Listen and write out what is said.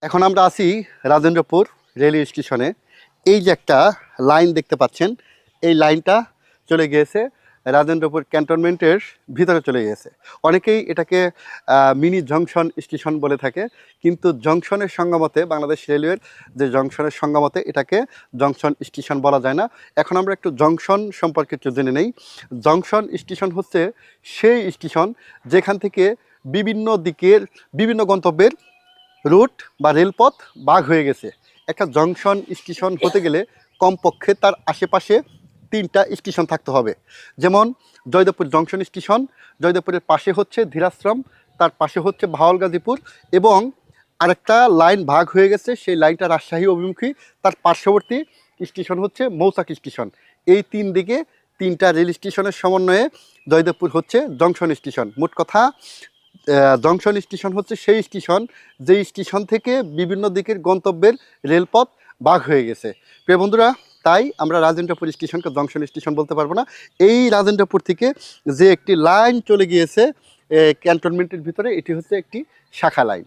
এখন আমরা আছি রাজেন্দ্রপুর রেলওয়ে স্টেশনে। এই যে একটা লাইন দেখতে পাচ্ছেন, এই লাইনটা চলে গিয়েছে রাজেন্দ্রপুর ক্যান্টনমেন্টের ভিতরে চলে গিয়েছে। অনেকেই এটাকে মিনি জংশন স্টেশন বলে থাকে, কিন্তু জংশনের সংজ্ঞামতে, বাংলাদেশ রেলওয়ের যে জংশনের সংজ্ঞামতে এটাকে জংশন স্টেশন বলা যায় না। এখন আমরা একটু জংশন সম্পর্কে একটু জেনে নেই। জংশন স্টেশন হচ্ছে সেই স্টেশন যেখান থেকে বিভিন্ন দিকের বিভিন্ন গন্তব্যের রুট বা রেলপথ ভাগ হয়ে গেছে। একটা জংশন স্টেশন হতে গেলে কমপক্ষে তার আশেপাশে 3টা স্টেশন থাকতে হবে। যেমন জয়দেবপুর জংশন স্টেশন, জয়দেবপুরের পাশে হচ্ছে ধীরাশ্রম, তার পাশে হচ্ছে ভাওয়াল গাজীপুর, এবং আরেকটা লাইন ভাগ হয়ে গেছে, সেই লাইনটা রাজশাহী অভিমুখী, তার পার্শ্ববর্তী স্টেশন হচ্ছে মৌচাক স্টেশন। এই 3 দিকে 3টা রেল স্টেশনের সমন্বয়ে জয়দেবপুর হচ্ছে জংশন স্টেশন। মোট কথা জংশন স্টেশন হচ্ছে সেই স্টেশন যেই স্টেশন থেকে বিভিন্ন দিকের গন্তব্যের রেলপথ ভাগ হয়ে গেছে। প্রিয় বন্ধুরা, তাই আমরা রাজেন্দ্রপুর স্টেশনকে জংশন স্টেশন বলতে পারবো না। এই রাজেন্দ্রপুর থেকে যে একটি লাইন চলে গিয়েছে ক্যান্টনমেন্টের ভিতরে, এটি হচ্ছে একটি শাখা লাইন।